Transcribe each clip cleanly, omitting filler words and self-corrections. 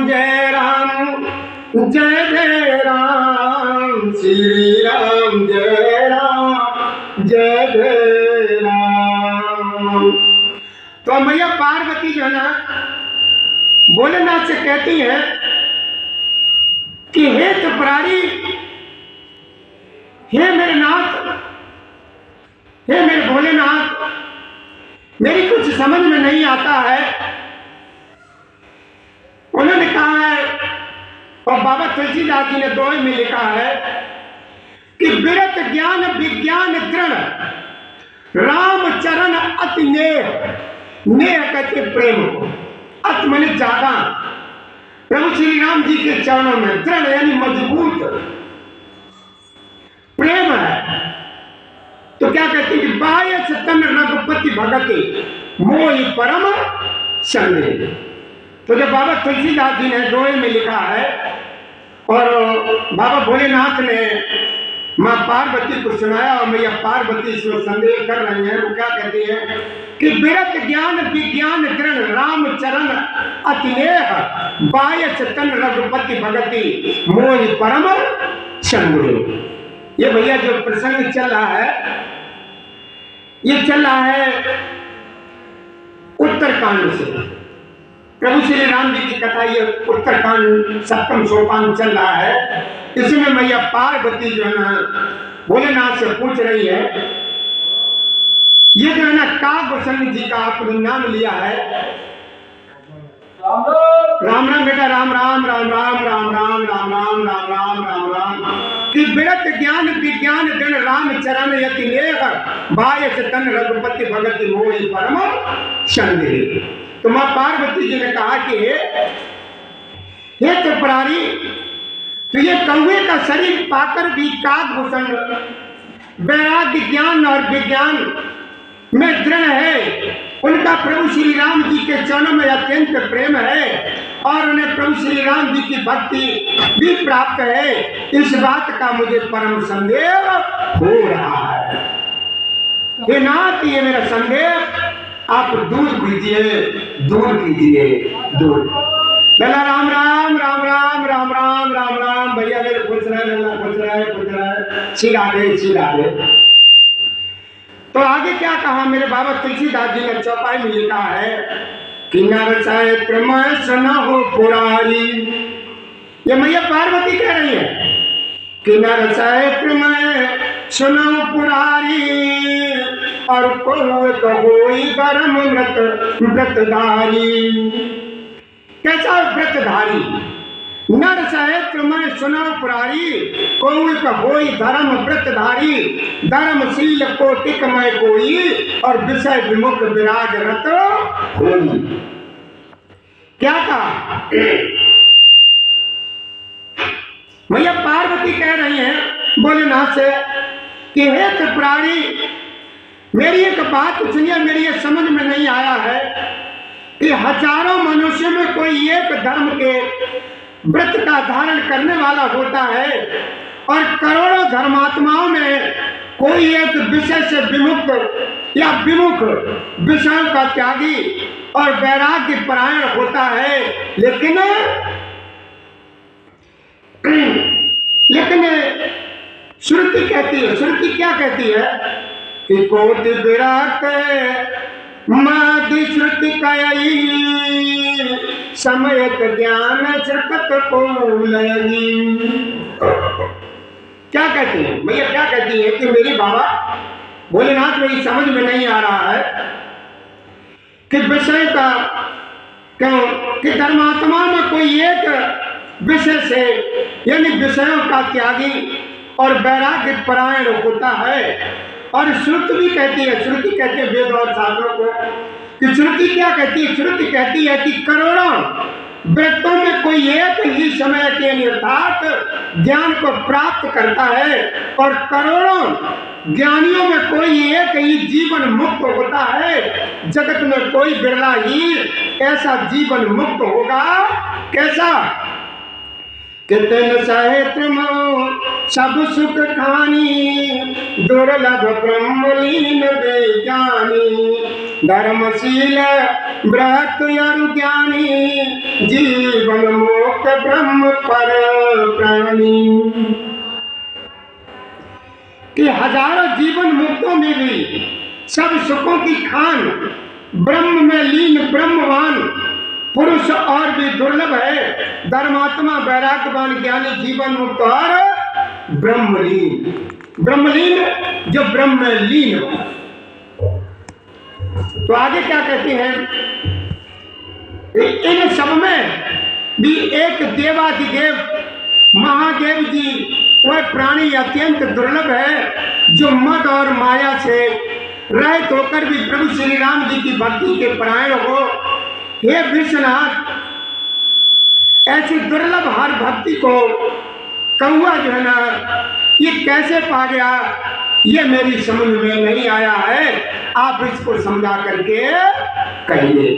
जय राम जय जय राम, श्री राम जय राम। तो मैया पार्वती जो है ना भोलेनाथ से कहती है कि हे त्रिपुरारी, हे मेरे नाथ, हे मेरे भोलेनाथ, मेरी कुछ समझ में नहीं आता है। उन्होंने कहा है और बाबा तुलसीदास जी ने दोहे में लिखा है कि विरत ज्ञान विज्ञान दृढ़ राम चरण अति नेह, नेह कहते प्रेम को, अति माने ज्यादा, प्रभु श्री राम जी के चरणों में दृढ़ यानी मजबूत प्रेम है। तो क्या कहती कि बाह्य तन रघुपति भगति मोहि परम संदेह। तो जब बाबा तुलसीदास जी ने दोहे में लिखा है और बाबा भोलेनाथ ने माँ पार्वती को सुनाया और मैया पार्वती इसमें संदेह कर रही है, वो क्या कहती है कि विरत ज्ञान विज्ञान दृढ़ राम चरण अति नेह, बाह्य तन रघुपति भगति मोहि परम संदेह। ये भैया जो प्रसंग चल रहा है, ये चल रहा है उत्तरकांड से। प्रभु श्री राम जी की कथा ये उत्तरकांड सप्तम सोपान चल रहा है। इसमें मैया पार्वती जो है ना भोलेनाथ से पूछ रही है, ये जो है ना कागभूषण जी का आपने नाम लिया है, राम राम बेटा, राम राम राम राम राम राम राम राम राम राम राम राम, कि विरत ज्ञान विज्ञान दृढ़ राम चरण यति नेह, बाह्य तन रघुपति भगति मोहि परम संदेह। तो मां पार्वती जी ने कहा कि हे त्रिपुरारी, तो ये कौवे का शरीर पाकर भी कागभूषण वैराग्य ज्ञान और विज्ञान में दृढ़ है, उनका प्रभु श्री राम जी के चरणों में अत्यंत प्रेम है और उन्हें प्रभु श्री राम जी की भक्ति भी प्राप्त है, इस बात का मुझे परम संदेह हो रहा है। हे नाथ, ये मेरा संदेह आप दूर कीजिए, दूर कीजिए, दूर। लला राम राम राम राम राम राम राम राम, भैया मेरे खुश रहे, लला खुश रहे, खुश रहे, सिराधे सिराधे। तो आगे क्या कहा मेरे बाबा तुलसीदास जी ने चौपाई में लिखा है कि नर चैत्र में सुना हो पुरारी। ये मैया पार्वती कह रही है कि नर चैत्र में सुनो पुरारी और कोई गरम व्रतधारी। कैसा व्रतधारी? नर सहस्त्र में सुनो पुरारी, कोई होई धर्म व्रतधारी, धर्मशील कोटिक में कोई और विषय विमुख विराग रत होई। क्या कहा? मैया पार्वती कह रही हैं भोलेनाथ से कि हे त्रिपुरारी, मेरी एक बात सुनिए, मेरी ये समझ में नहीं आया है कि हजारों मनुष्य में कोई एक धर्म के व्रत का धारण करने वाला होता है और करोड़ों धर्मात्माओं में कोई एक विषय से विमुक्त या विमुख विषयों का त्यागी और वैराग्य परायण होता है। लेकिन श्रुति कहती है, श्रुति क्या कहती है कि कोटि विराट मादि श्रुति कयी, समयत ज्ञान श्रकत को लयी। क्या कहती है भैया? क्या कहती है कि मेरी बाबा भोलेनाथ, मेरी समझ में नहीं आ रहा है कि विषय का क्यों कि धर्मात्मा में कोई एक विषय से यानी विषयों का त्यागी और वैराग्य परायण होता है। और श्रुति भी कहती है, श्रुति कहती है वेद और शास्त्रों को, कि श्रुति क्या कहती है? श्रुति कहती है कि करोड़ों व्रतों में कोई एक ही समय के निर्धारित ज्ञान को प्राप्त करता है और करोड़ों ज्ञानियों में कोई एक ही जीवन मुक्त होता है। जगत में कोई बिरला ही ऐसा जीवन मुक्त होगा। कैसा? कितन सहस्त्र सब सुख खानी, दुर्लभ ब्रह्मलीन विज्ञानी, धर्मशील ब्रह्त अरु ज्ञानी जीवन मोक्ष ब्रह्म पर प्राणी। कि हजारों जीवन मुक्तों में भी सब सुखों की खान ब्रह्म में लीन ब्रह्मवान पुरुष और भी दुर्लभ है। धर्मात्मा वैराग्यवान ज्ञानी जीवन मुक्त और ब्रह्मलीन, ब्रह्मलीन जो ब्रह्म में लीन हो। तो आगे क्या कहते हैं, इन सब में भी एक देवाधिदेव महादेव जी वह प्राणी अत्यंत दुर्लभ है जो मद और माया से रहित होकर भी प्रभु श्री राम जी की भक्ति के परायण हो। हे विश्वनाथ, ऐसी दुर्लभ हर भक्ति को कौआ जो है ना ये कैसे पा गया, ये मेरी समझ में नहीं आया है, आप इसको समझा करके कहिए।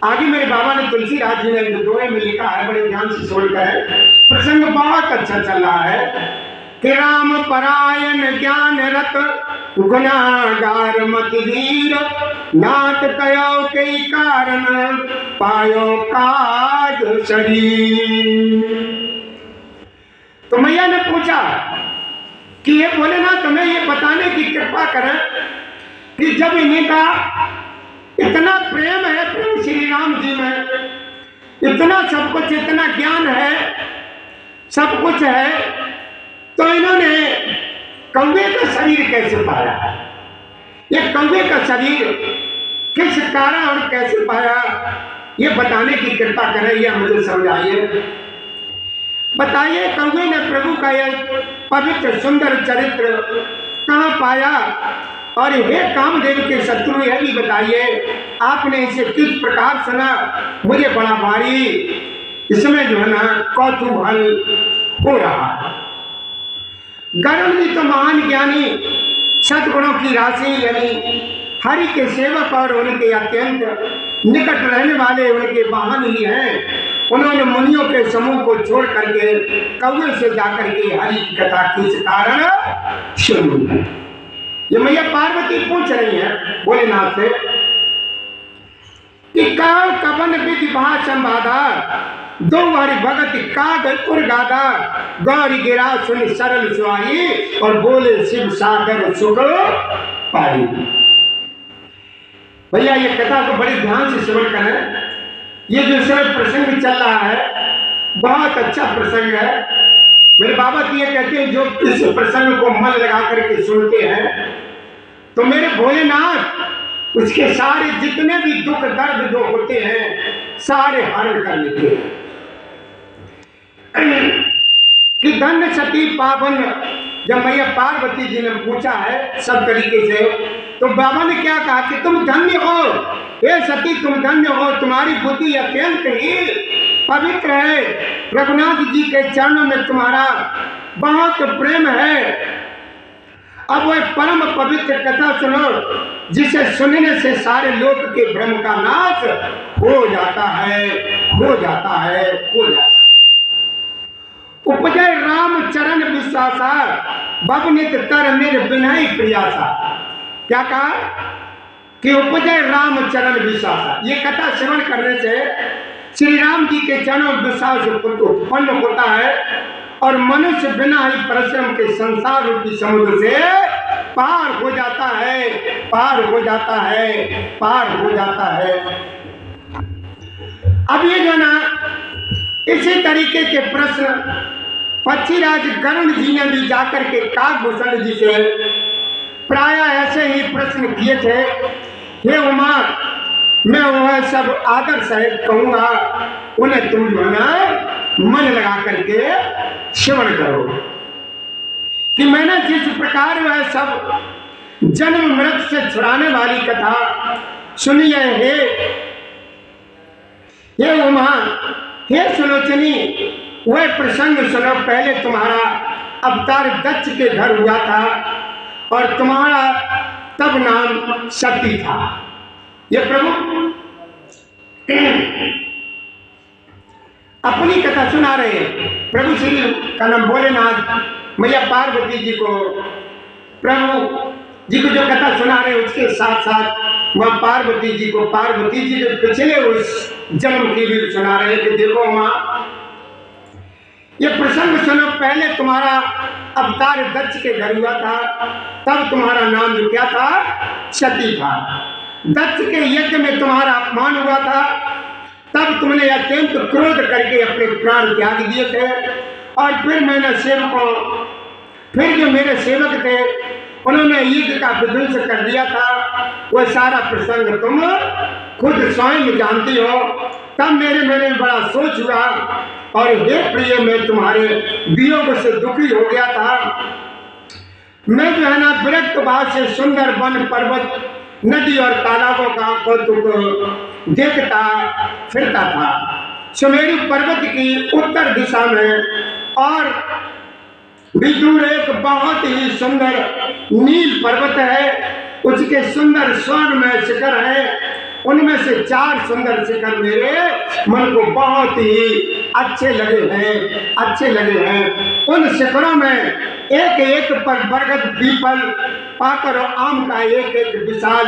आगे मेरे बाबा ने तुलसीदास जी ने दोहे में लिखा है, बड़े ध्यान से सुनकर, प्रसंग बहुत अच्छा चल रहा है कि राम परायण ज्ञान रत गुनागार मति धीर नाथ कयो कई कारण पायो काज शरीर। तो मैया ने पूछा कि ये बोले ना तुम्हें ये बताने की कृपा करें कि जब इन्हीं का इतना प्रेम है प्रभु श्री राम जी में, इतना सब कुछ, इतना ज्ञान है, सब कुछ है, तो इन्होंने कौवे का शरीर कैसे पाया? ये कौवे का शरीर किस कारण और कैसे पाया, ये बताने की कृपा करें, यह मुझे समझाइए। बताइए कौवे ने प्रभु का यह पवित्र सुंदर चरित्र कहाँ पाया? और हे कामदेव के शत्रु यह भी बताइए आपने इसे किस प्रकार सुना? मुझे बड़ा भारी इसमें जो है ना कौतूहल हो रहा है। गरुड़ जी तो महान ज्ञानी, सद्गुणों की राशि, यानी हरि के सेवक और उनके अत्यंत निकट रहने वाले उनके वाहन ही हैं। उन्होंने मुनियों के समूह को छोड़ करके कौवे से जाकर के हरि की कथा किस कारण सुनी। ये मैया पार्वती पूछ रही है भोलेनाथ से कि कवन विधि भा संवादा दो हरि भगत काग उर्गादा गौरी गिरा सुन सरल सुहाई और बोले शिव सागर सुख पाई। भैया ये कथा को बड़े ध्यान से श्रवण करें। ये जो समय प्रसंग चल रहा है बहुत अच्छा प्रसंग है। मेरे बाबा तो ये कहते हैं जो इस प्रसंग को मन लगा करके सुनते हैं तो मेरे भोलेनाथ उसके सारे जितने भी दुख दर्द जो होते हैं सारे हरण कर लेते हैं। कि धन्य सती पावन, जब मैया पार्वती जी ने पूछा है सब तरीके से, तो बाबा ने क्या कहा कि तुम धन्य हो, हे सती तुम धन्य हो, तुम्हारी बुद्धि अत्यंत ही पवित्र है, रघुनाथ जी के चरणों में तुम्हारा बहुत प्रेम है। अब वह परम पवित्र कथा सुनो जिसे सुनने से सारे लोक के भ्रम का नाश हो जाता है, हो जाता है, हो जाता है। उपजय राम चरण विश्वासा बबनित तर निर विनय प्रयासा। क्या कहा कि उपजय राम चरण विश्वासा, ये कथा श्रवण करने से श्री राम जी के चरणों विश्वास उत्पन्न होता है और मनुष्य बिना ही परिश्रम के संसार रूपी समुद्र से पार हो जाता है, पार हो जाता है, पार हो जाता है। अब ये जो ना इसी तरीके के प्रश्न पक्षीराज गरुड़ जी ने भी जाकर के काकभूषण जी से प्राय ऐसे ही प्रश्न किए थे। हे उमा, मैं वह सब आदर सहित कहूंगा, उन्हें तुम जो ना मन लगा करके श्रवण करो कि मैंने जिस प्रकार वह सब जन्म मृत्यु से छुड़ाने वाली कथा सुनी है। हे उमा, हे सुलोचनी, वह प्रसंग सुनो। पहले तुम्हारा अवतार दक्ष के घर हुआ था और तुम्हारा तब नाम सती था। ये प्रभु अपनी कथा सुना रहे हैं। प्रभु श्री का नाम भोलेनाथ मैया पार्वती जी को, प्रभु जी को जो कथा सुना रहे हैं उसके साथ साथ वह पार्वती जी को, पार्वती जी के पिछले उस जन्म की भी सुना रहे कि देखो माँ, ये प्रसंग सुनो, पहले तुम्हारा अवतार दक्ष के घर हुआ था, तब तुम्हारा नाम जो क्या था, सती था। दक्ष के यज्ञ में तुम्हारा अपमान हुआ था, तब तुमने अत्यंत क्रोध करके अपने प्राण त्याग दिए थे। और फिर मैंने सेवकों, फिर जो मेरे सेवक थे उन्होंने यज्ञ का विध्वंस कर दिया था। वह सारा प्रसंग तुम खुद स्वयं जानती हो। तब मेरे में बड़ा सोच हुआ और हे प्रिय, मैं तुम्हारे वियोग से दुखी हो गया था। मैं जो है ना विरक्त भाव से सुंदर वन पर्वत, नदी और तालाबों का कौतुक देखता फिरता था। सुमेरु पर्वत की उत्तर दिशा में और भी दूर एक बहुत ही सुंदर नील पर्वत है, उसके सुंदर स्वर्ण में शिखर है। उनमें से 4 सुंदर शिखर मेरे मन को बहुत ही अच्छे लगे हैं। उन शिखरों में एक एक पर बरगद, पीपल, पाकर और आम का एक एक विशाल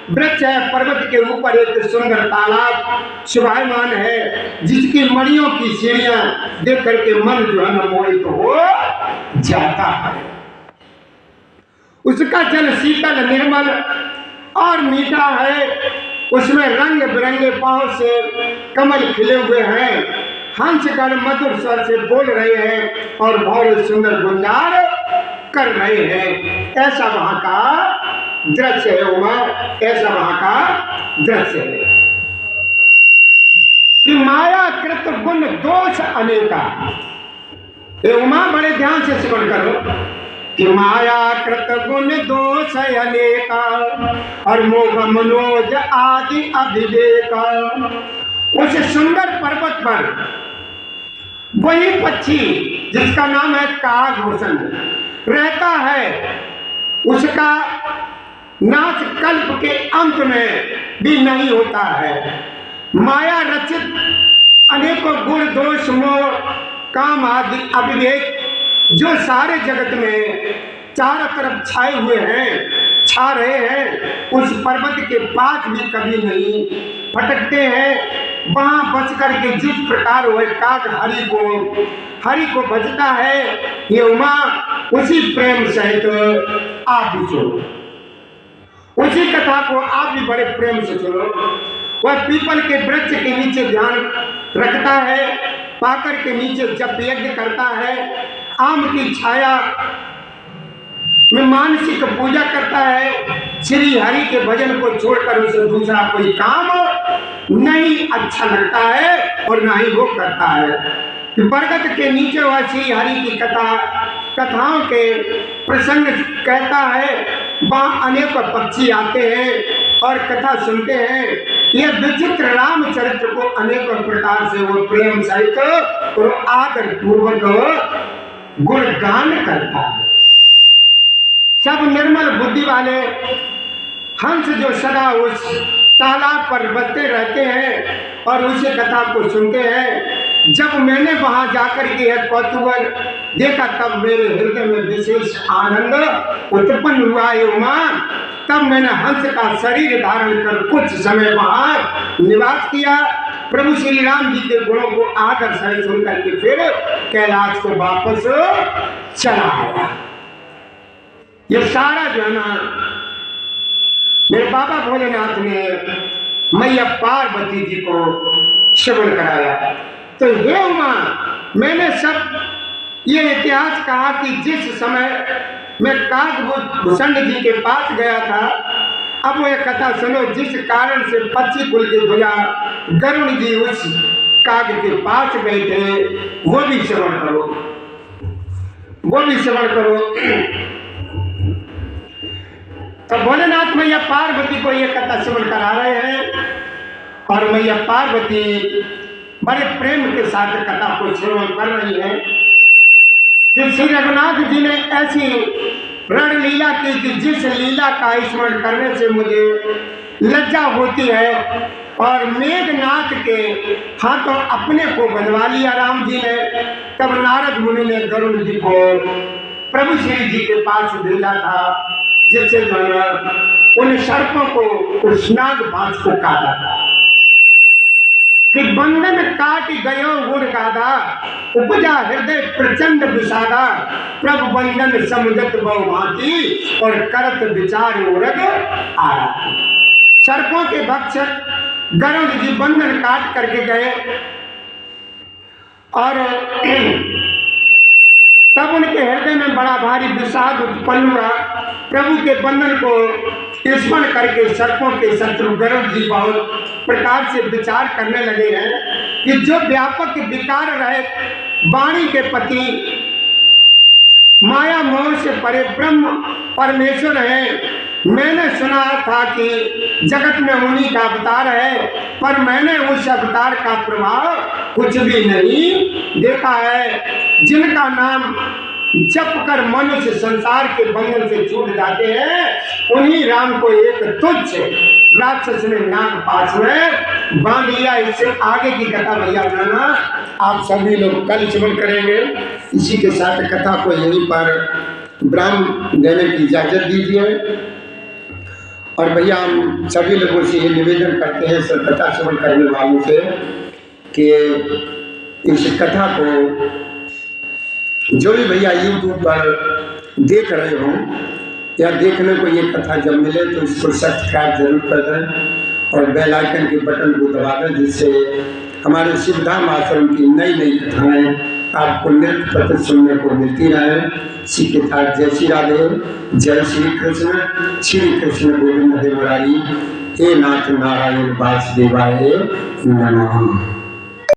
वृक्ष है। पर्वत के ऊपर एक सुंदर तालाब शोभायमान है, जिसकी मणियों की सीढ़ियां देख करके मन जो है ना मोहित हो जाता है। उसका जल शीतल, निर्मल और मीठा है। उसमें रंग बिरंगे पांव से कमल खिले हुए हैं। हंसगण मधुर स्वर से बोल रहे हैं और बहुत सुंदर गुंजार कर रहे हैं। ऐसा वहां का दृश्य है उमा, ऐसा वहां का दृश्य है कि माया कृत गुण दोष अनेका। ये उमा बड़े ध्यान से श्रवण करो कि माया कृत गुण दोष अनेका और मोह मनोज आदि अभिवेका। उस सुंदर पर्वत पर वही पक्षी जिसका नाम है कागभूषण रहता है, उसका नाश कल्प के अंत में भी नहीं होता है। माया रचित अनेकों गुण दोष मोह काम आदि अविवेक जो सारे जगत में चारों तरफ छाए हुए हैं, छा रहे हैं, उस पर्वत के पास भी कभी नहीं फटकते हैं। वहां बच करके जिस प्रकार वह काग हरि को बचता है, ये उमा उसी प्रेम सहित आप भी सुनो, उसी कथा को आप भी बड़े प्रेम से सुनो। वह पीपल के वृक्ष के नीचे ध्यान रखता है, पाकर के नीचे जप यज्ञ करता है, आम की छाया में मानसिक पूजा करता है। श्री हरि के भजन को छोड़कर उसे दूसरा कोई काम नहीं अच्छा लगता है और ना ही वो करता है। बरगद के नीचे वह श्री हरि की कथाओं के प्रसंग कहता है। वहाँ अनेक पक्षी आते हैं और कथा सुनते हैं। यह विचित्र रामचरित्र को अनेक प्रकार से वो प्रेम सहित और आदर पूर्वक गुणगान करता है। सब निर्मल बुद्धि वाले हंस जो सदा उस तालाब पर बसते रहते हैं और उसी कथा को सुनते हैं। जब मैंने वहां जाकर के यह कौतूहल देखा, तब मेरे हृदय में विशेष आनंद उत्पन्न हुआ है उमा। तब मैंने हंस का शरीर धारण कर कुछ समय वहां निवास किया। प्रभु श्री राम जी के गुणों को आकर सही सुनकर के फिर कैलाश को वापस चला आया। ये सारा जो है ना मेरे बाबा भोलेनाथ ने मैया पार्वती जी को श्रवण कराया। तो हे उमा, मैंने सब ये इतिहास कहा कि जिस समय मैं कागभूषण जी के पास गया था, अब वो कथा सुनो। जिस कारण से पक्षी कुल के ध्वजा गरुण जी उस काग के पास गए थे, वो भी श्रवण करो, वो भी श्रवण करो। तो भोलेनाथ मैया पार्वती को ये कथा श्रवण करा रहे हैं और मैया पार्वती बड़े प्रेम के साथ कथा को श्रवण कर रही है कि श्री रघुनाथ जी ने ऐसी रण लीला की कि जिस लीला का स्मरण करने से मुझे लज्जा होती है। और मेघनाथ के हाथों अपने को बंधवा लिया राम जी ने। तब नारद मुनि ने गरुड़ जी को प्रभु श्री जी के पास भेजा था जिससे उन सर्पों को उस नाग बाज को काटा था कि बंधन काट गयो गुण गादा, उपजा हृदय प्रचंड विषादा, प्रभु बंधन समुदत बहुभांति और करत विचार उरग आरा। सर्पों के भक्षक गरुड़ जी बंधन काट करके गए और तब उनके हृदय में बड़ा भारी विषाद उत्पन्न हुआ। प्रभु के बंधन को स्मरण करके सर्पों के शत्रु गरुड़ जी बहुत प्रकार से विचार करने लगे हैं कि जो व्यापक विकार रहे वाणी के पति, माया मोह से परे ब्रह्म परमेश्वर है। मैंने सुना था कि जगत में उन्हीं का अवतार है, पर मैंने उस अवतार का प्रभाव कुछ भी नहीं देखा है। जिनका नाम जप कर मनुष्य संसार के बंधन से छूट जाते हैं, उन्हीं राम को एक तुच्छ राक्षस ने नाग पास में बांध लिया। इससे आगे की कथा भैया बनाना आप सभी लोग कल श्रवण करेंगे। इसी के साथ कथा को यहीं पर विराम देने की इजाजत दीजिए। और भैया हम सभी लोगों से ये निवेदन करते हैं, सब कथा श्रवण करने वालों से, कि इस कथा को जो भी भैया यूट्यूब पर देख रहे हो या देखने को ये कथा जब मिले तो इसको सब्सक्राइब जरूर कर दें और बेल आइकन के बटन को दबा दें, जिससे हमारे शिवधाम आश्रम की नई नई कथाएं आपको नित्य प्रति सुनने को मिलती रहे। इसी के साथ जय श्री राधे, जय श्री कृष्ण, श्री कृष्ण गोविंद हरे मुरारी, हे नाथ नारायण वासुदेवाय नमः।